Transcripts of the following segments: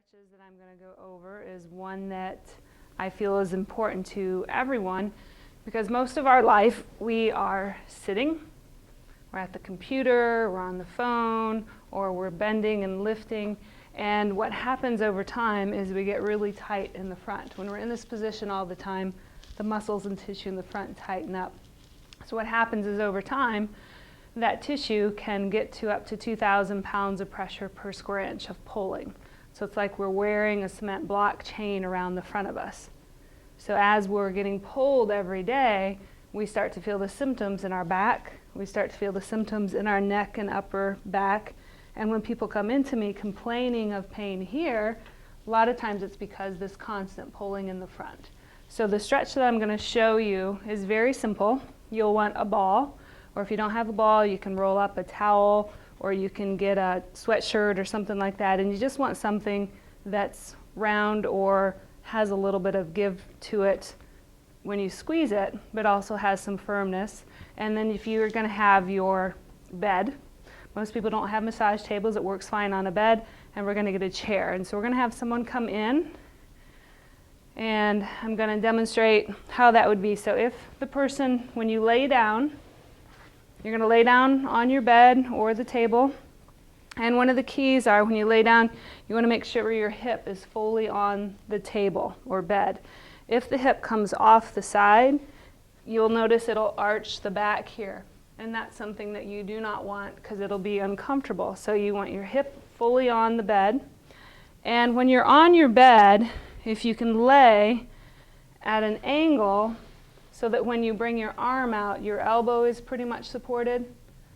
stretches that I'm going to go over is one that I feel is important to everyone because most of our life we are sitting, we're at the computer, we're on the phone, or we're bending and lifting. And what happens over time is we get really tight in the front. When we're in this position all the time, the muscles and tissue in the front tighten up. So what happens is over time, that tissue can get to up to 2,000 pounds of pressure per square inch of pulling. So it's like we're wearing a cement block chain around the front of us. So as we're getting pulled every day, we start to feel the symptoms in our back. We start to feel the symptoms in our neck and upper back. And when people come into me complaining of pain here, a lot of times it's because this constant pulling in the front. So the stretch that I'm going to show you is very simple. You'll want a ball, or if you don't have a ball, you can roll up a towel, or you can get a sweatshirt or something like that, and you just want something that's round or has a little bit of give to it when you squeeze it, but also has some firmness. And then if you're going to have your bed, most people don't have massage tables, it works fine on a bed, and we're going to get a chair. And so we're going to have someone come in, and I'm going to demonstrate how that would be. So if the person, when you lay down, you're going to lay down on your bed or the table. And one of the keys are when you lay down, you want to make sure your hip is fully on the table or bed. If the hip comes off the side, you'll notice it'll arch the back here. And that's something that you do not want because it'll be uncomfortable. So you want your hip fully on the bed. And when you're on your bed, if you can lay at an angle so that when you bring your arm out, your elbow is pretty much supported,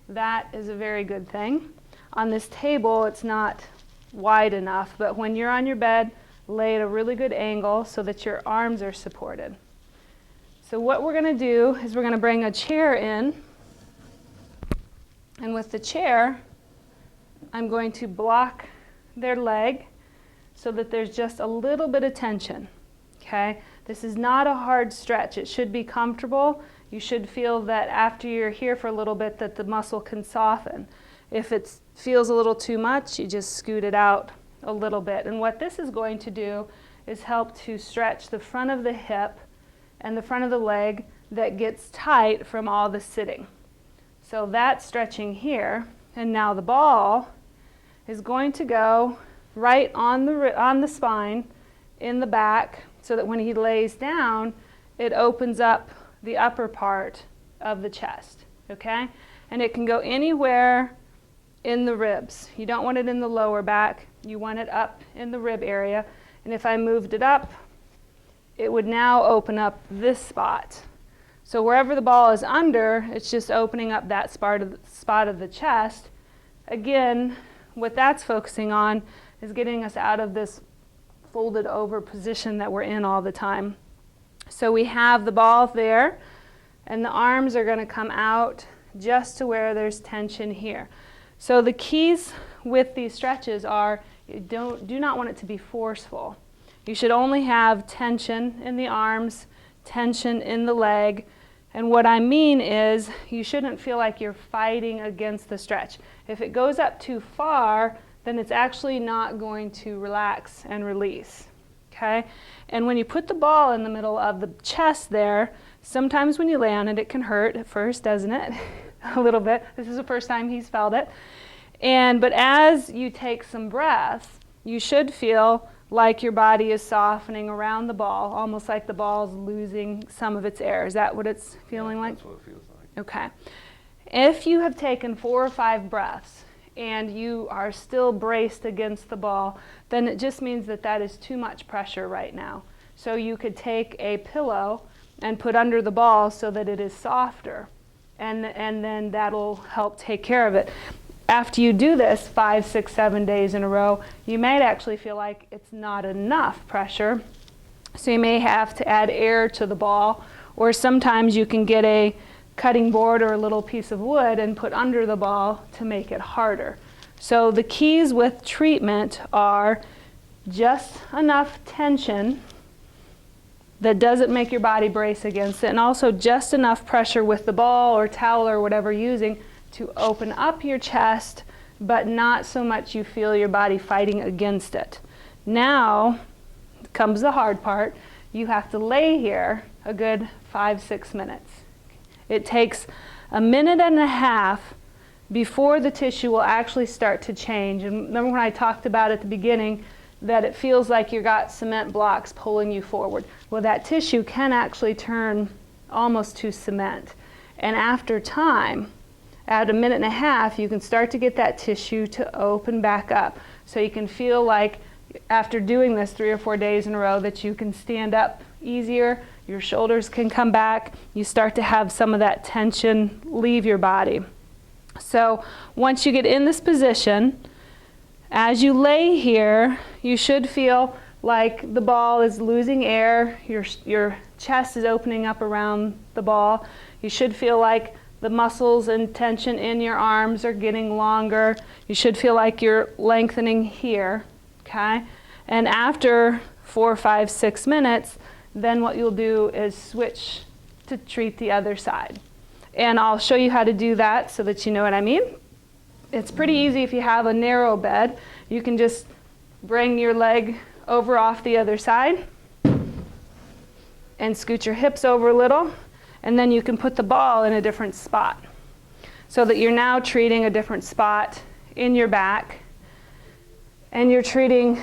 that is a very good thing. On this table, it's not wide enough, but when you're on your bed, lay at a really good angle so that your arms are supported. So what we're going to do is we're going to bring a chair in, and with the chair, I'm going to block their leg so that there's just a little bit of tension, okay? This is not a hard stretch. It should be comfortable. You should feel that after you're here for a little bit that the muscle can soften. If it feels a little too much, you just scoot it out a little bit. And what this is going to do is help to stretch the front of the hip and the front of the leg that gets tight from all the sitting. So that's stretching here. And now the ball is going to go right on the spine in the back so that when he lays down, it opens up the upper part of the chest, okay? And it can go anywhere in the ribs. You don't want it in the lower back. You want it up in the rib area. And if I moved it up, it would now open up this spot. So wherever the ball is under, it's just opening up that spot of the chest. Again, what that's focusing on is getting us out of this folded over position that we're in all the time. So we have the ball there, and the arms are going to come out just to where there's tension here. So the keys with these stretches are you do not want it to be forceful. You should only have tension in the arms, tension in the leg, and what I mean is you shouldn't feel like you're fighting against the stretch. If it goes up too far, then it's actually not going to relax and release, okay? And when you put the ball in the middle of the chest there, sometimes when you lay on it, it can hurt at first, doesn't it? A little bit. This is the first time he's felt it. But as you take some breaths, you should feel like your body is softening around the ball, almost like the ball's losing some of its air. Is that what it's feeling like? That's what it feels like. Okay. If you have taken 4 or 5 breaths and you are still braced against the ball, then it just means that that is too much pressure right now. So you could take a pillow and put under the ball so that it is softer, and then that'll help take care of it. After you do this 5, 6, 7 days in a row, you might actually feel like it's not enough pressure, so you may have to add air to the ball, or sometimes you can get a cutting board or a little piece of wood and put under the ball to make it harder. So the keys with treatment are just enough tension that doesn't make your body brace against it, and also just enough pressure with the ball or towel or whatever you're using to open up your chest, but not so much you feel your body fighting against it. Now comes the hard part. You have to lay here a good 5-6 minutes. It takes a minute and a half before the tissue will actually start to change. And remember when I talked about at the beginning that it feels like you got cement blocks pulling you forward? Well, that tissue can actually turn almost to cement. And after time, at a minute and a half, you can start to get that tissue to open back up. So you can feel like after doing this 3 or 4 days in a row that you can stand up easier, your shoulders can come back, you start to have some of that tension leave your body. So once you get in this position, as you lay here, you should feel like the ball is losing air, your chest is opening up around the ball. You should feel like the muscles and tension in your arms are getting longer. You should feel like you're lengthening here, okay? And after 4, 5, 6 minutes, then what you'll do is switch to treat the other side. And I'll show you how to do that so that you know what I mean. It's pretty easy if you have a narrow bed. You can just bring your leg over off the other side and scoot your hips over a little, and then you can put the ball in a different spot so that you're now treating a different spot in your back and you're treating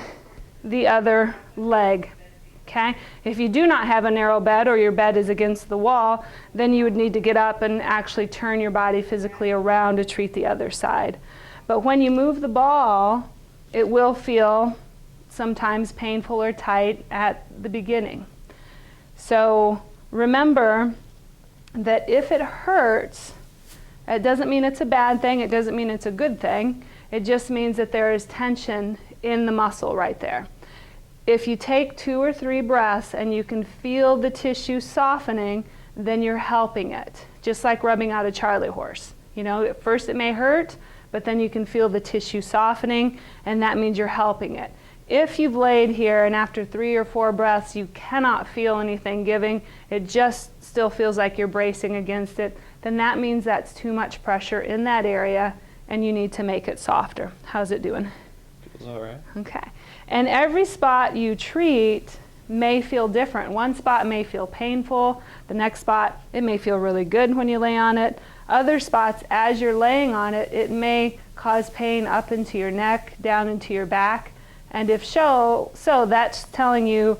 the other leg. Okay? If you do not have a narrow bed or your bed is against the wall, then you would need to get up and actually turn your body physically around to treat the other side. But when you move the ball, it will feel sometimes painful or tight at the beginning. So remember that if it hurts, it doesn't mean it's a bad thing, it doesn't mean it's a good thing, it just means that there is tension in the muscle right there. If you take 2 or 3 breaths and you can feel the tissue softening, then you're helping it. Just like rubbing out a Charlie horse. You know, at first it may hurt, but then you can feel the tissue softening, and that means you're helping it. If you've laid here and after 3 or 4 breaths you cannot feel anything giving, it just still feels like you're bracing against it, then that means that's too much pressure in that area and you need to make it softer. How's it doing? Feels all right. Okay. And every spot you treat may feel different. One spot may feel painful. The next spot, it may feel really good when you lay on it. Other spots, as you're laying on it, it may cause pain up into your neck, down into your back. And if so, that's telling you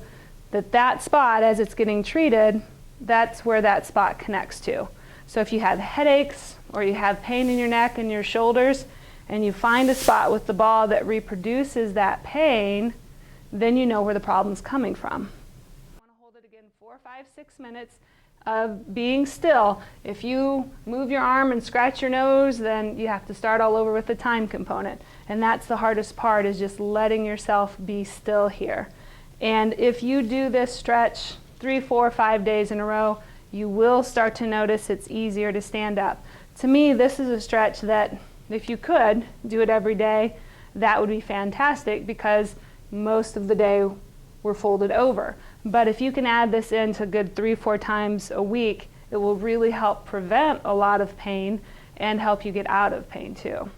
that that spot, as it's getting treated, that's where that spot connects to. So if you have headaches or you have pain in your neck and your shoulders, and you find a spot with the ball that reproduces that pain, then you know where the problem's coming from. I want to hold it again 4, 5, 6 minutes of being still. If you move your arm and scratch your nose, then you have to start all over with the time component. And that's the hardest part, is just letting yourself be still here. And if you do this stretch 3, 4, 5 days in a row, you will start to notice it's easier to stand up. To me, this is a stretch that if you could do it every day, that would be fantastic, because most of the day we're folded over. But if you can add this in to a good 3 or 4 times a week, it will really help prevent a lot of pain and help you get out of pain too.